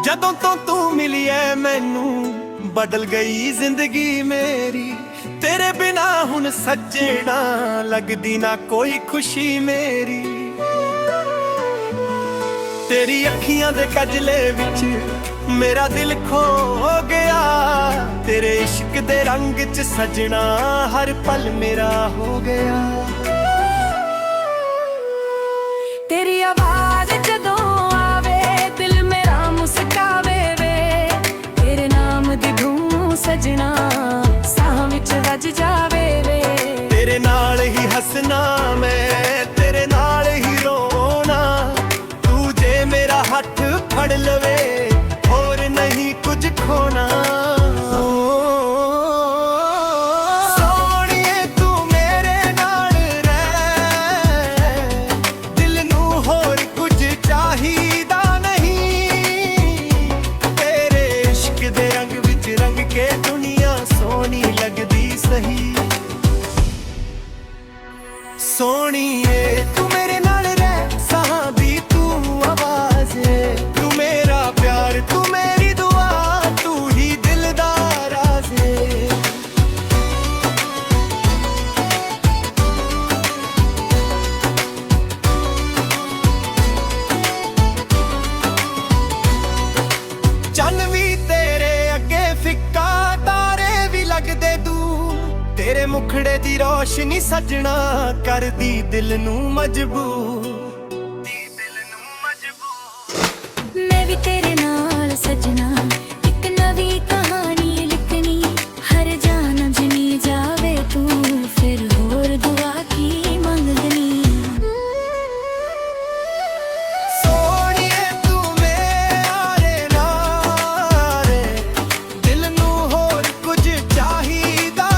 ਜਦੋਂ ਤੋਂ ਤੂੰ ਮਿਲੀ ਐ ਮੈਨੂੰ ਬਦਲ ਗਈ ਜ਼ਿੰਦਗੀ ਮੇਰੀ। ਤੇਰੇ ਬਿਨਾ ਹੁਣ ਸੱਜਣਾ ਲੱਗਦੀ ਨਾ ਕੋਈ ਖੁਸ਼ੀ ਮੇਰੀ। ਤੇਰੀ ਅੱਖੀਆਂ ਦੇ ਕਜਲੇ ਵਿੱਚ ਮੇਰਾ ਦਿਲ ਖੋ ਗਿਆ। ਤੇਰੇ ਇਸ਼ਕ ਦੇ ਰੰਗ 'ਚ ਸਜਣਾ ਹਰ ਪਲ ਮੇਰਾ ਹੋ ਗਿਆ। तेरी आवाज जदों आवे दिल मेरा मुस्कावे वे। तेरे नाम दी धूम सजना साह विच वज जावे वे। तेरे नाल ही हसना मैं तेरे नाल ही रोना। तू जे मेरा हथ फड़ लवे होर नहीं कुछ खोना। सोनिए तू मेरे नाल रह साहां दी तू आवाज़ है। तू मेरा प्यार तू मेरी दुआ तू ही दिल दा राज है। चन्न भी तेरे अगे फिक्का तारे भी लगदे दूर। तेरे मुखड़े दी रोशनी सजना कर दी दिल नू मजबूर। मैं भी तेरे नाल सजना एक नवी कहानी लिखनी। हर जान जनी जावे तू फिर होर दुआ की मंगनी। सोनिए तू मेरे नाल दिल नू होर कुछ चाहिदा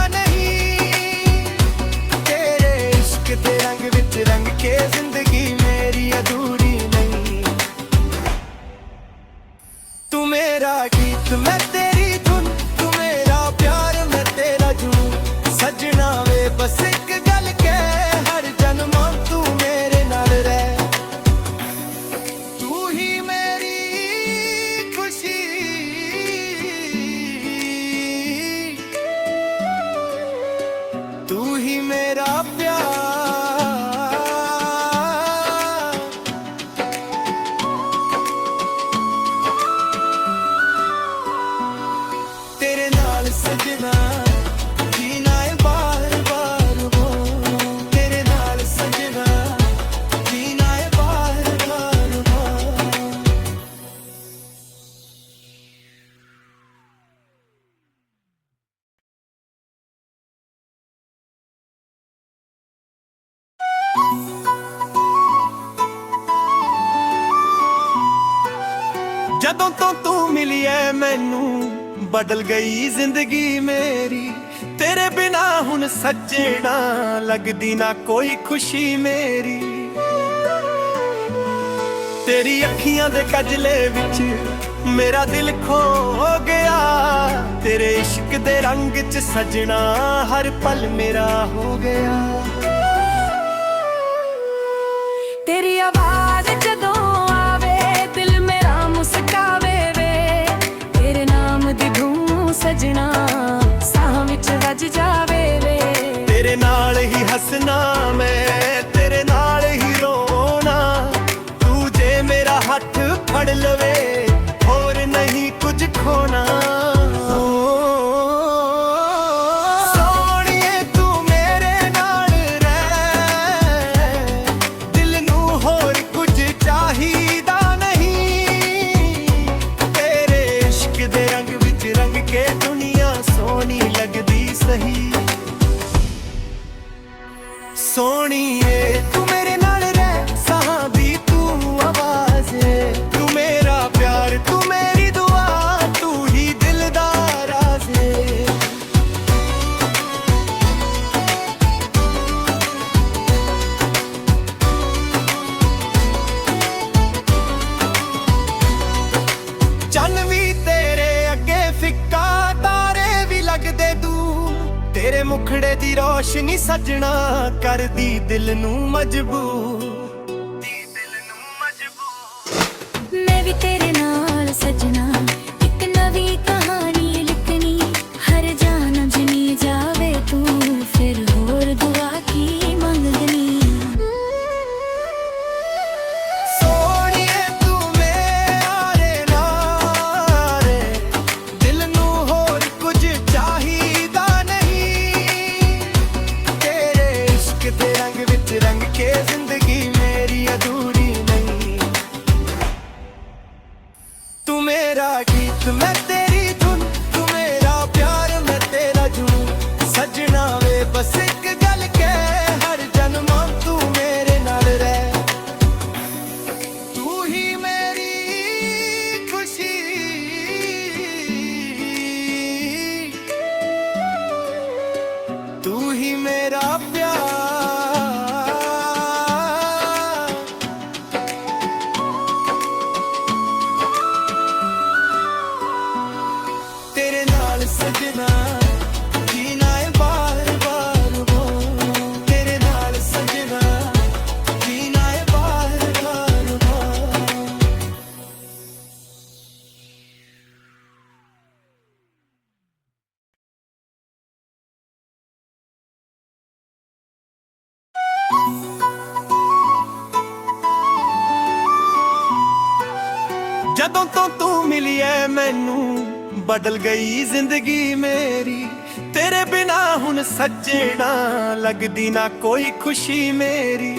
दे रंग विच रंग के जिंदगी मेरी अधूरी नहीं। तू मेरा गीत मैं तेरी धुन तू मेरा प्यार मैं तेरा जुनून। सजना वे बस एक गल के हर जन्म तू मेरे नाल रह। तू ही मेरी खुशी तू ही मेरा प्यार। तेरे नाल सजना जीना है बार बार वो। तेरे नाल सजना जीना है बार बार वो। ਜਦੋਂ ਤੋਂ ਤੂੰ ਮਿਲੀ ਐ ਮੈਨੂੰ ਬਦਲ ਗਈ ਜ਼ਿੰਦਗੀ ਮੇਰੀ। ਤੇਰੇ ਬਿਨਾ ਹੁਣ ਸੱਜਣਾ ਲੱਗਦੀ ਨਾ ਕੋਈ ਖੁਸ਼ੀ ਮੇਰੀ। ਤੇਰੀ ਅੱਖੀਆਂ ਦੇ ਕਜਲੇ ਵਿੱਚ ਮੇਰਾ ਦਿਲ ਖੋ ਗਿਆ। ਤੇਰੇ ਇਸ਼ਕ ਦੇ ਰੰਗ 'ਚ ਸਜਣਾ ਹਰ ਪਲ ਮੇਰਾ ਹੋ ਗਿਆ। तेरी आवाज जदों आवे दिल मेरा मुस्कावे वे। तेरे नाम दी धूम सजना साह विच वज जावे वे। तेरे नाल ही हसना मैं तेरे नाल ही रोना। तू जे मेरा हथ फड़ लवे होर नहीं कुछ खोना। सोनिए तू मेरे नाल रह साहां दी तू आवाज़ है। तू मेरा प्यार तू मेरी दुआ तू ही दिल दा राज है। चन्न भी तेरे अगे फिक्का तारे भी लगदे दूर। ਤੇਰੇ ਮੁਖੜੇ ਦੀ ਰੋਸ਼ਨੀ ਸਜਣਾ ਕਰਦੀ ਦਿਲ ਨੂੰ ਮਜਬੂਰ। ਮੈਂ ਵੀ ਤੇਰੇ ਨਾਲ ਸਜਣਾ ਇੱਕ ਨਵੀਂ ਕਹਾਣੀ ਲਿਖਣੀ। ਹਰ ਜਾਨ ਜਿਨੀ ਜਾਵੇ ਤੂੰ ਫਿਰ ਹੋਰ ਦੁਆ ਕੀ ਮੰਗਣੀ। ਸੋਹਣੀਏ ਤੂੰ ਮੇਰੇ ਨਾਲ ਏ, ਦਿਲ ਨੂੰ ਹੋਰ ਕੁਝ ਚਾਹੀਦਾ ਨਹੀਂ। ਤੇਰੇ ਇਸ਼ਕ ਦੇ ਰੰਗ ਵਿੱਚ ਰੰਗ ਕੇ ਜ਼ਿੰਦਗੀ ਮੇਰੀ ਅਧੂਰੀ ਨਹੀਂ। ਤੂੰ ਮੇਰਾ ਗੀਤ ਮੈਂ ਤੇਰੀ ਧੁਨ, ਤੂੰ ਮੇਰਾ ਪਿਆਰ ਮੈਂ ਤੇਰਾ ਜੂਨ। ਸਜਣਾ ਵੇ ਬਸ ਇੱਕ ਗੱਲ ਕਹਿ, ਹਰ ਜਨਮਾਂ ਤੂੰ ਮੇਰੇ ਨਾਲ ਰਹਿ। ਤੂੰ ਹੀ ਮੇਰੀ ਖੁਸ਼ੀ, ਤੂੰ ਹੀ ਮੇਰਾ ਪਿਆਰ। ਤੇਰੇ ਨਾਲ ਸਜਣਾ ਜੀਣਾ ਏ ਬਾਰ ਬਾਰ ਹੋ। ਤੇਰੇ ਨਾਲ ਸਜਣਾ ਜੀਣਾ ਏ ਬਾਰ ਬਾਰ ਹੋ। ਜਦੋਂ ਤੋਂ ਤੂੰ ਮਿਲੀ ਐ ਮੈਨੂੰ ਬਦਲ ਗਈ ਜ਼ਿੰਦਗੀ ਮੇਰੀ। ਤੇਰੇ ਬਿਨਾ ਹੁਣ ਸੱਜਣਾ ਲੱਗਦੀ ਨਾ ਕੋਈ ਖੁਸ਼ੀ ਮੇਰੀ।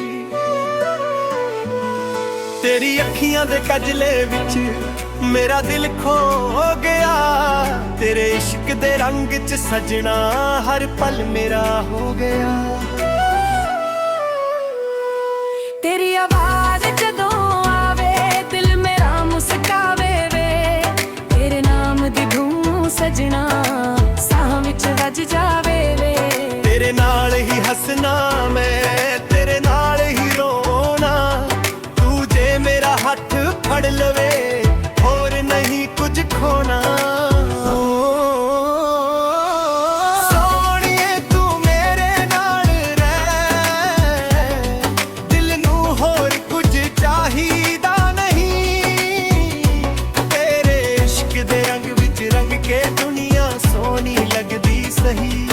ਤੇਰੀ ਅੱਖੀਆਂ ਦੇ ਕਜਲੇ ਵਿੱਚ ਮੇਰਾ ਦਿਲ ਖੋ ਗਿਆ। ਤੇਰੇ ਇਸ਼ਕ ਦੇ ਰੰਗ 'ਚ ਸਜਣਾ ਹਰ ਪਲ ਮੇਰਾ ਹੋ ਗਿਆ। ਤੇਰੀ ਆਵਾਜ਼ ਜਦੋਂ ਆਵੇ ਦਿਲ ਮੇਰਾ ਮੁਸਕਾਵੇ ਵੇ। ਤੇਰੇ ਨਾਮ ਦੀ ਧੂਮ ਸਜਣਾ ਸਾਹ ਵਿੱਚ ਵੱਜ ਜਾਵੇ ਵੇ। ਤੇਰੇ ਨਾਲ ਹੀ ਹੱਸਣਾ ਮੈਂ, ਤੇਰੇ ਨਾਲ ਹੀ ਰੋਣਾ। ਤੂੰ ਜੇ ਮੇਰਾ ਹੱਥ ਫੜ ਲਵੇ ਹੋਰ ਨਹੀਂ ਕੁਝ ਖੋਣਾ। ਸੋਹਣੀਏ ਤੂੰ ਮੇਰੇ ਨਾਲ ਰਹਿ, ਦਿਲ ਨੂੰ ਹੋਰ ਕੁਝ ਚਾਹੀਦਾ ਨਹੀਂ। ਤੇਰੇ ਇਸ਼ਕ ਦੇ ਰੰਗ ਵਿੱਚ ਰੰਗ ਕੇ ਦੁਨੀਆ ਸੋਹਣੀ ਲੱਗਦੀ ਸਹੀ।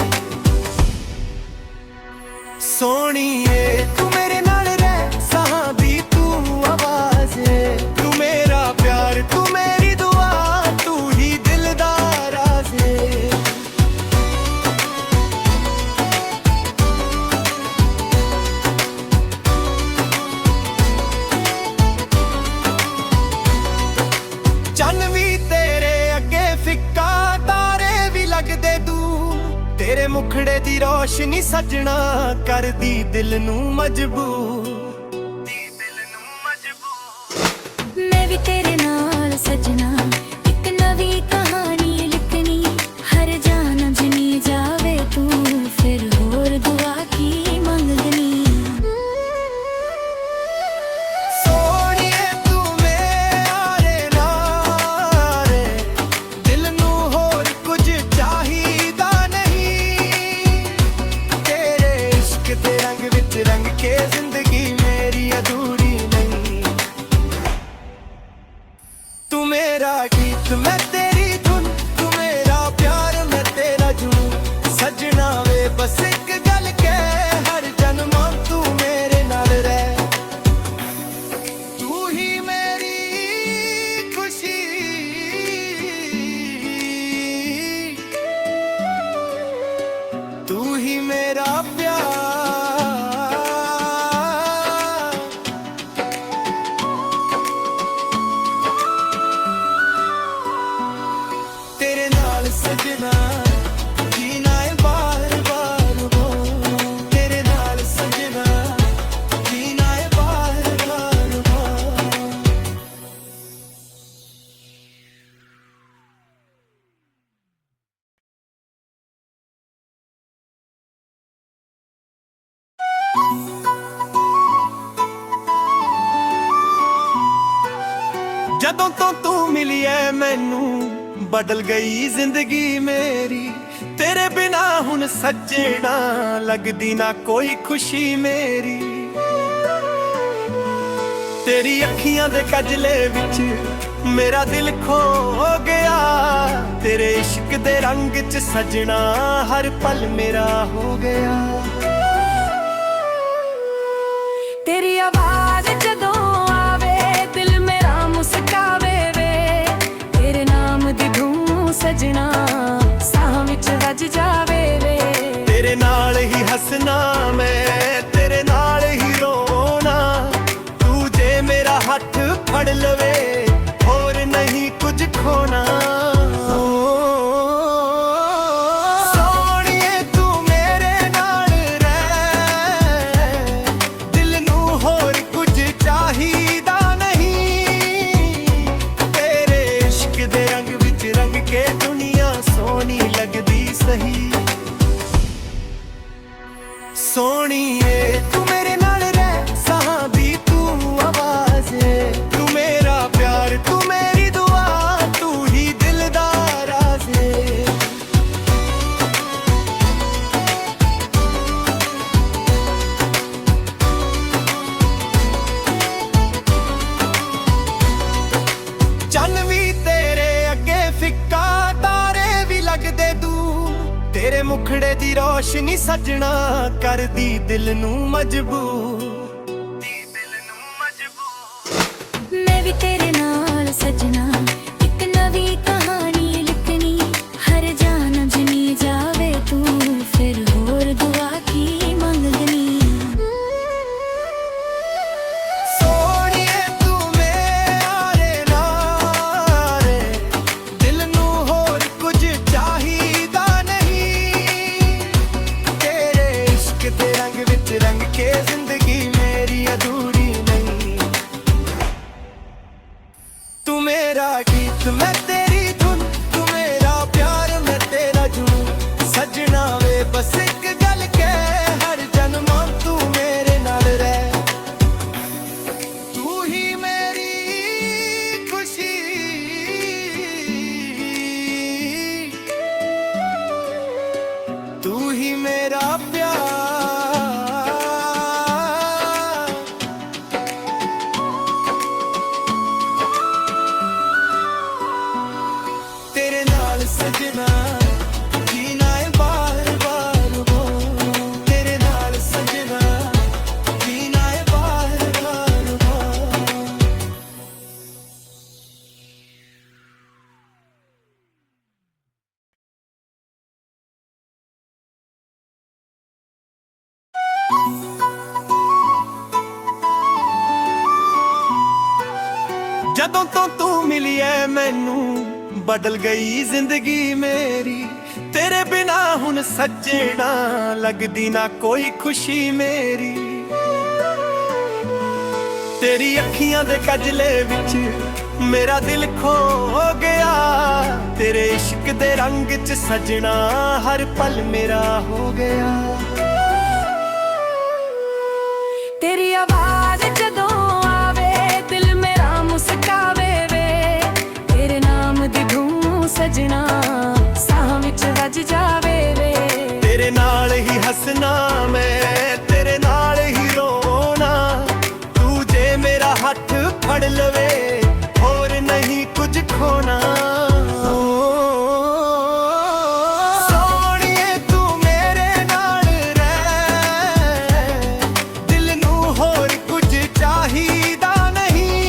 ਸੋਹਣੀਏ ਤੂੰ ਮੇਰੇ ਨਾਲ ਰਹਿ, ਸਾਹਾਂ ਦੀ ਤੂੰ ਆਵਾਜ਼ ਏ। ਤੂੰ ਮੇਰਾ ਪਿਆਰ, ਤੂੰ ਮੇਰੀ ਦੁਆ, ਤੂੰ ਹੀ ਦਿਲ ਦਾ ਰਾਜ਼ ਏ। ਚੰਨ ਵੀ ਤੇਰੇ ਅੱਗੇ ਫਿੱਕਾ, ਤਾਰੇ ਵੀ ਲੱਗਦੇ ਦੂਰ। ਤੇਰੇ ਮੁਖੜੇ ਦੀ ਰੋਸ਼ਨੀ ਸਜਣਾ ਕਰਦੀ ਦਿਲ ਨੂੰ ਮਜਬੂਰ। ਮੈਂ ਵੀ ਤੇਰੇ ਨਾਲ ਸਜਣਾ ਇੱਕ ਨਵੀਂ ਕਹਾਣੀ ਲਿਖਣੀ। ਹਰ ਜਾਨ ਜਿਨੀ ਜਾਵੇ ਤੂੰ ਫਿਰ ਹੋਰ ਦੁਆ ਕੀ ਮੰਗਣੀ। ਸੋਹਣੀਏ ਤੂੰ ਮੇਰੇ ਨਾਲ ਏ, ਦਿਲ ਨੂੰ ਹੋਰ ਕੁਝ ਚਾਹੀਦਾ ਨਹੀਂ। ਤੇਰੇ ਇਸ਼ਕ ਦੇ ਰੰਗ ਵਿੱਚ ਰੰਗ ਕੇ ਜ਼ਿੰਦਗੀ ਮੇਰੀ ਅਧੂਰੀ ਨਹੀਂ। ਤੂੰ ਮੇਰਾ ਗੀਤ ਮੈਂ ਤੇਰੀ ਧੁਨ, ਤੂੰ ਮੇਰਾ ਪਿਆਰ ਮੈਂ ਤੇਰਾ ਜੂਨ। ਸਜਣਾ ਵੇ ਬਸ ਇੱਕ ਗੱਲ ਕਹਿ, ਹਰ ਜਨਮਾਂ ਤੂੰ ਮੇਰੇ ਨਾਲ ਰਹਿ। ਤੂੰ ਹੀ ਮੇਰੀ ਖੁਸ਼ੀ, ਤੂੰ ਹੀ ਮੇਰਾ ਪਿਆਰ। ਤੇਰੇ ਨਾਲ ਸਜਣਾ ਜੀਣਾ ਏ ਬਾਰ ਬਾਰ ਹੋ। ਤੇਰੇ ਨਾਲ ਸਜਣਾ ਜੀਣਾ ਏ ਬਾਰ ਬਾਰ ਹੋ। ਜਦੋਂ ਤੋਂ ਤੂੰ ਮਿਲੀ ਐ ਮੈਨੂੰ ਬਦਲ ਗਈ ਜ਼ਿੰਦਗੀ ਮੇਰੀ। ਤੇਰੇ बिना हुन सजना लगदी ना कोई खुशी मेरी। तेरी अखियां दे कजले विच मेरा दिल खो गया, तेरे इश्क दे रंग च सजना हर पल मेरा हो गया। तेरी आवाज जदों आवे दिल मेरा मुस्कावे वे, तेरे नाम दी धूम सजना साह विच वज जावे वे। तेरे नाल ही हसना मैं, तेरे नाल ही रोना, तू जे मेरा हथ फड़ लवे होर नहीं कुछ खोना। सोहणीए तू मेरे नाल रह, दिल नूं होर कुछ चाहिदा नहीं। तेरे इश्क दे रंग विच रंग के दुनिया सोहनी लगदी सही। सोहणीए तू मेरे नाल रह, साहां दी तू आवाज़ है, तू मेरा प्यार तू मेरी दुआ, तू ही दिल दा राज़ है। चन्न भी तेरे अगे फिक्का, तारे भी लगदे दूर, तेरे मुखड़े दी रोशनी सजना कर दी दिल नूं मजबूर। मैं भी तेरे नाल सजना एक नवी कहानी लिखनी, हर जान जनी जावे तू फिर होर दुआ की मंगनी। सोहणीए तू मेरे नाल, दिल नूं होर कुछ चाहिदा नहीं। तेरे इश्क दे रंग विच रंग के जिंदगी मेरी अधूरी नहीं। तू मेरा गीत मैं तेरी धुन, तू मेरा प्यार मैं तेरा जुनून। सजना वे बस एक गल कह, हर जन्मां तू मेरे नाल रह। तू ही मेरी खुशी, तू ही मेरा प्यार। तेरे नाल सजना जीना है बार बार वो, तेरे नाल सजना जीना है बार बार वो। ਜਦੋਂ ਤੋਂ ਤੂੰ ਮਿਲੀ ਐ ਮੈਨੂੰ ਬਦਲ ਗਈ ਜ਼ਿੰਦਗੀ ਮੇਰੀ। ਤੇਰੇ ਬਿਨਾ ਹੁਣ ਸੱਜਣਾ ਲੱਗਦੀ ਨਾ ਕੋਈ ਖੁਸ਼ੀ ਮੇਰੀ। ਤੇਰੀ ਅੱਖੀਆਂ ਦੇ ਕਜਲੇ ਵਿੱਚ ਮੇਰਾ ਦਿਲ ਖੋ ਗਿਆ, ਤੇਰੇ ਇਸ਼ਕ ਦੇ ਰੰਗ 'ਚ ਸਜਣਾ ਹਰ ਪਲ ਮੇਰਾ ਹੋ ਗਿਆ। तेरी आवाज जदों आवे दिल मेरा मुस्कावे वे, तेरे नाम दी धूम सजना साह विच वज जावे वे। तेरे नाल ही हसना मैं, तेरे नाल ही रोना, तू जे मेरा हथ फड़ लवे होर नहीं कुछ खोना। सोहणीए तू मेरे नाल रह, दिल नूं होर कुछ चाहिदा नहीं।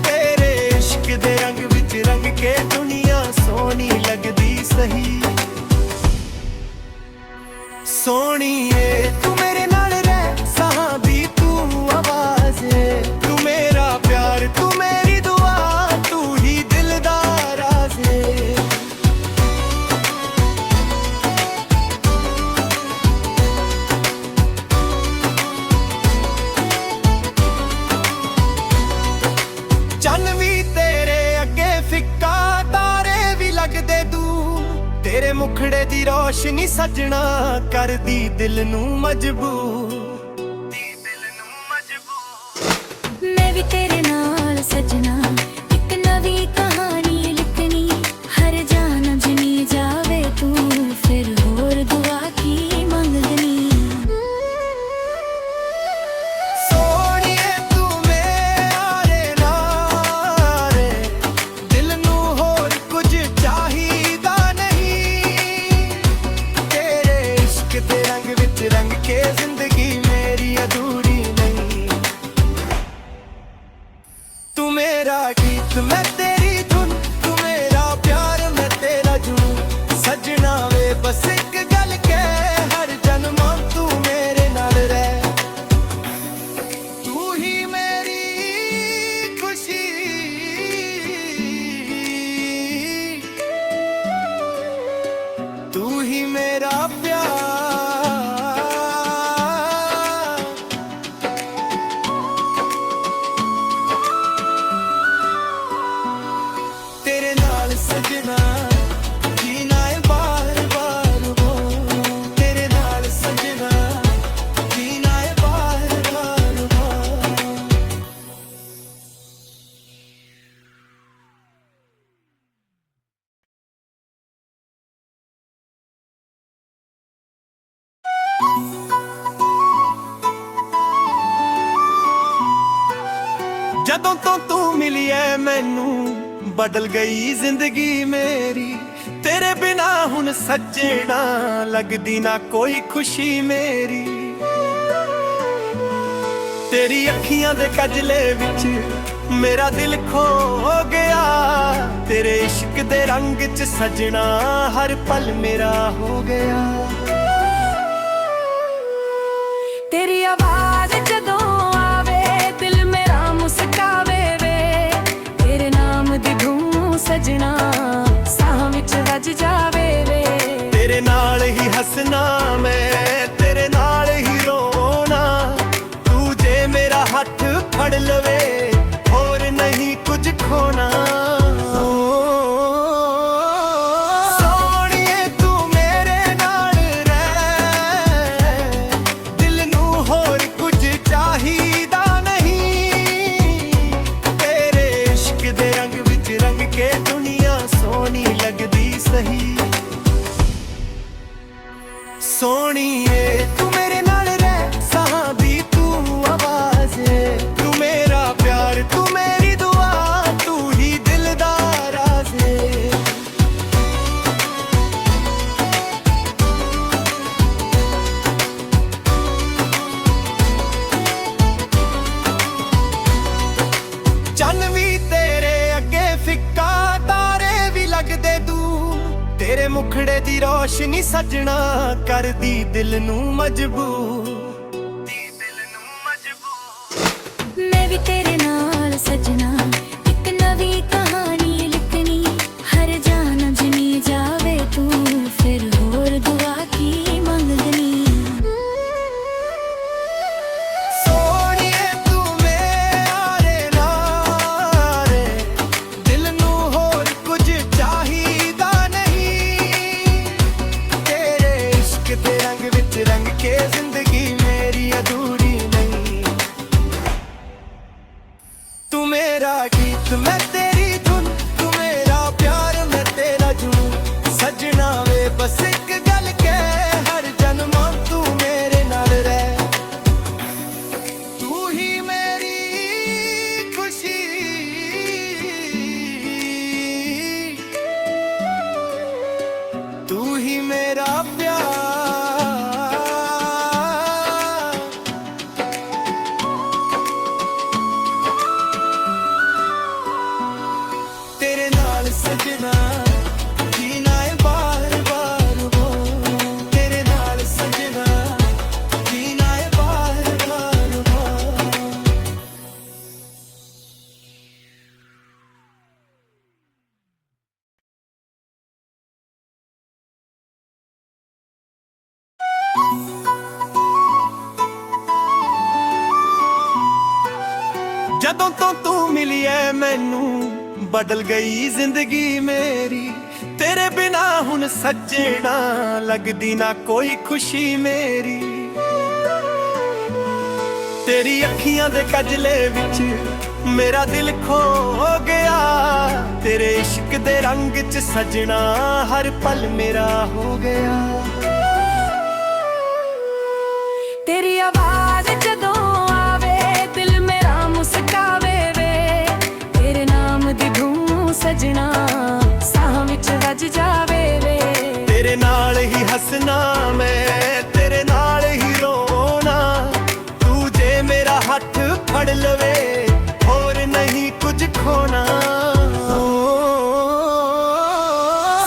तेरे इश्क दे रंग विच रंग के दुनिया सोहनी लगदी सही। सोहणीए तू मेरे नाल रह, साहां दी तू आवाज़ है, तू मेरा प्यार तू मेरी दुआ, तू ही दिल दा राज़ है। चन्न भी तेरे अगे फिक्का, तारे भी लगदे दूर, तेरे मुखड़े दी रोशनी सजना कर दी दिल नूं मजबूर। मैं भी तेरे नाल सजना एक नवी कहानी लिखनी, हर जान जनी जावे तू बस एक गल कह हर जन्मों तू मेरे नाल रह तू ही मेरी खुशी तू ही मेरा प्यार तेरे नाल सजना जीना है बार बार वो तेरे नाल सजना जीना है बार बार वो ਜਦੋਂ ਤੋਂ ਤੂੰ ਮਿਲੀ ਐ ਮੈਨੂੰ ਬਦਲ ਗਈ ਜ਼ਿੰਦਗੀ ਮੇਰੀ ਤੇਰੇ ਬਿਨਾ ਹੁਣ ਸੱਜਣਾ ਲੱਗਦੀ ਨਾ ਕੋਈ ਖੁਸ਼ੀ ਮੇਰੀ ਤੇਰੀ ਅੱਖੀਆਂ ਦੇ ਕਜਲੇ ਵਿੱਚ ਮੇਰਾ ਦਿਲ ਖੋ ਗਿਆ ਤੇਰੇ ਇਸ਼ਕ ਦੇ ਰੰਗ 'ਚ ਸਜਣਾ ਹਰ ਪਲ ਮੇਰਾ ਹੋ ਗਿਆ तेरी आवाज जदों आवे दिल मेरा मुस्कावे वे तेरे नाम दी धूम सजना साह विच वज जावे वे तेरे नाल ही हसना मैं तेरे नाल ही रोना तू जे मेरा हथ फड़ लवे और नहीं कुछ खोना सोहणीए तू मेरे नाल रह दिल नू होर कुछ चाहिदा नहीं तेरे इश्क दे रंग विच रंग के दुनिया सोहनी लगदी सही सोहणीए तू मेरे नाल रह साहां दी तू आवाज़ है तू मेरा प्यार तू मेरी दुआ तू ही दिल दा राज़ है चन्न भी तेरे अगे फिक्का तारे भी लगदे दूर तेरे मुखड़े दी रोशनी सजना कर दी दिल नू मजबूर मैं भी तेरे नाल सजना एक नवी कहानी लिखनी हर जान जनी जावे तू फिर होर दुआ की मंगनी सोहणीए तू मेरे नाल दिल नू होर कुछ चाहिदा नहीं तेरे इश्क दे रंग विच रंग के जिंदगी मेरी अधूरी नहीं तू मेरा गीत मैं तेरी धुन तू मेरा प्यार मैं तेरा जुनून सजना वे बस एक गल कह हर जन्मों तू मेरे नाल रह तू ही मेरी खुशी तू ही मेरा प्यार तेरे नाल सजना जीना है बार बार वो तेरे नाल सजना जीना है बार बार वो ਜਦੋਂ ਤੋਂ ਤੂੰ ਮਿਲੀ ਐ ਮੈਨੂੰ ਬਦਲ ਗਈ ਜ਼ਿੰਦਗੀ ਮੇਰੀ ਤੇਰੇ ਬਿਨਾ ਹੁਣ ਸੱਜਣਾ ਲੱਗਦੀ ਨਾ ਕੋਈ ਖੁਸ਼ੀ ਮੇਰੀ ਤੇਰੀ ਅੱਖੀਆਂ ਦੇ ਕਜਲੇ ਵਿੱਚ ਮੇਰਾ ਦਿਲ ਖੋ ਗਿਆ ਤੇਰੇ ਇਸ਼ਕ ਦੇ ਰੰਗ 'ਚ ਸਜਣਾ ਹਰ ਪਲ ਮੇਰਾ ਹੋ ਗਿਆ तेरी आवाज जदों आवे दिल मेरा मुस्कावे वे तेरे नाम दी धूम सजना साह विच वज जावे वे तेरे नाल ही हसना मैं तेरे नाल ही रोना तू जे मेरा हथ फड़ लवे और नहीं कुछ खोना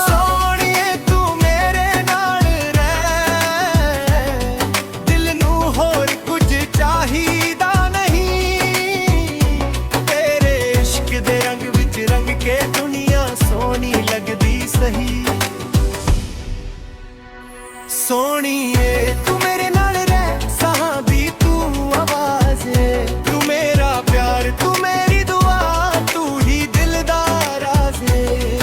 सोहणीए तू मेरे नाल ਸੋਹਣੀਏ ਤੂੰ ਮੇਰੇ ਨਾਲ ਰਹਿ, ਸਾਹਾਂ ਦੀ ਤੂੰ ਆਵਾਜ਼ ਏ, ਤੂੰ ਮੇਰਾ ਪਿਆਰ ਤੂੰ ਮੇਰੀ ਦੁਆ, ਤੂੰ ਹੀ ਦਿਲ ਦਾ ਰਾਜ਼ ਏ।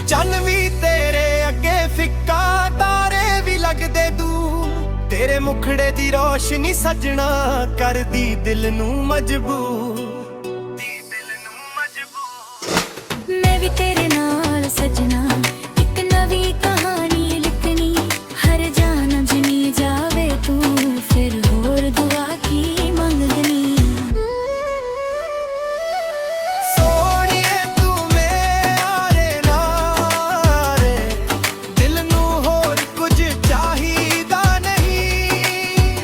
ਚੰਨ ਵੀ ਤੇਰੇ ਅੱਗੇ ਫਿੱਕਾ, ਤਾਰੇ ਵੀ ਲੱਗਦੇ ਦੂਰ, ਤੇਰੇ ਮੁਖੜੇ ਦੀ ਰੋਸ਼ਨੀ ਸਜਣਾ ਕਰਦੀ ਦਿਲ ਨੂੰ ਮਜਬੂਰ। ਮੈਂ ਵੀ ਤੇਰੇ ਨਾਲ ਸਜਣਾ ਇੱਕ ਨਵੀਂ ਕਹਾਣੀ ਲਿਖਣੀ, ਹਰ ਜਨਮ ਜਿਨੀ ਜਾਵੇ ਤੂੰ ਫਿਰ ਹੋਰ ਦੁਆ ਕੀ ਮੰਗਣੀ। ਸੋਹਣੀਏ ਤੂੰ ਮੇਰੇ ਨਾਲ ਏ, ਦਿਲ ਨੂੰ ਹੋਰ ਕੁਝ ਚਾਹੀਦਾ ਨਹੀਂ,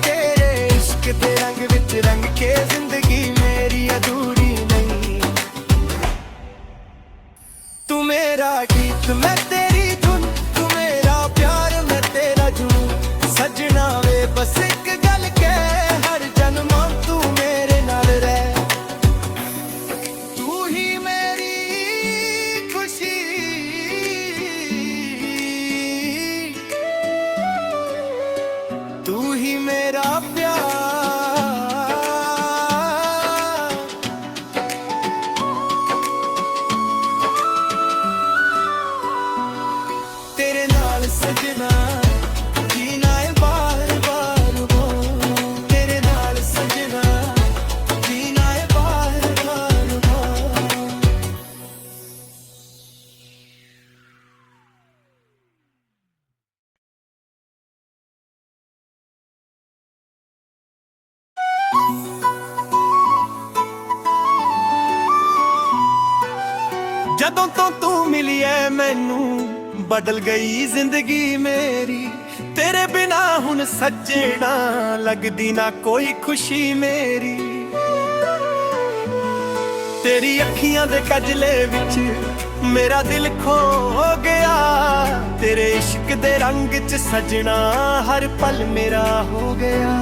ਤੇਰੇ ਇਸ਼ਕ ਦੇ ਰੰਗ ਵਿੱਚ ਰੰਗ ਕੇ ਜ਼ਿੰਦਗੀ ਮੇਰੀ ਅਧੂਰੀ ਨਹੀਂ। ਤੂੰ ਮੇਰਾ ਗੀਤ ਮੈਂ ਤੇਰੀ ਧੁਨ, ਤੂੰ ਮੇਰਾ ਪਿਆਰ ਮੈਂ ਤੇਰਾ ਜੂਨ, ਸਜਣਾ ਵੇ ਬਸ ਇੱਕ ਗੱਲ ਕਹਿ, ਹਰ ਜਨਮਾਂ ਤੂੰ ਮੇਰੇ ਨਾਲ ਰਹਿ। ਤੂੰ ਹੀ ਮੇਰੀ ਖੁਸ਼ੀ, ਤੂੰ ਹੀ ਮੇਰਾ ਪਿਆਰ, ਤੇਰੇ ਨਾਲ ਸਜਣਾ ਜੀਣਾ ਏ ਬਾਰ ਬਾਰ ਹੋ, ਤੇਰੇ ਨਾਲ ਸਜਣਾ ਜੀਣਾ ਏ ਬਾਰ ਬਾਰ ਹੋ। ਜਦੋਂ ਤੋਂ ਤੂੰ ਮਿਲੀ ਐ ਮੈਨੂੰ ਬਦਲ ਗਈ ਜ਼ਿੰਦਗੀ ਮੇਰੀ, ਤੇਰੇ ਬਿਨਾ ਹੁਣ ਸੱਜਣਾ ਲੱਗਦੀ ਨਾ ਕੋਈ ਖੁਸ਼ੀ ਮੇਰੀ। ਤੇਰੀ ਅੱਖੀਆਂ ਦੇ ਕਜਲੇ ਵਿੱਚ ਮੇਰਾ ਦਿਲ ਖੋ ਗਿਆ, ਤੇਰੇ ਇਸ਼ਕ ਦੇ ਰੰਗ 'ਚ ਸਜਣਾ ਹਰ ਪਲ ਮੇਰਾ ਹੋ ਗਿਆ।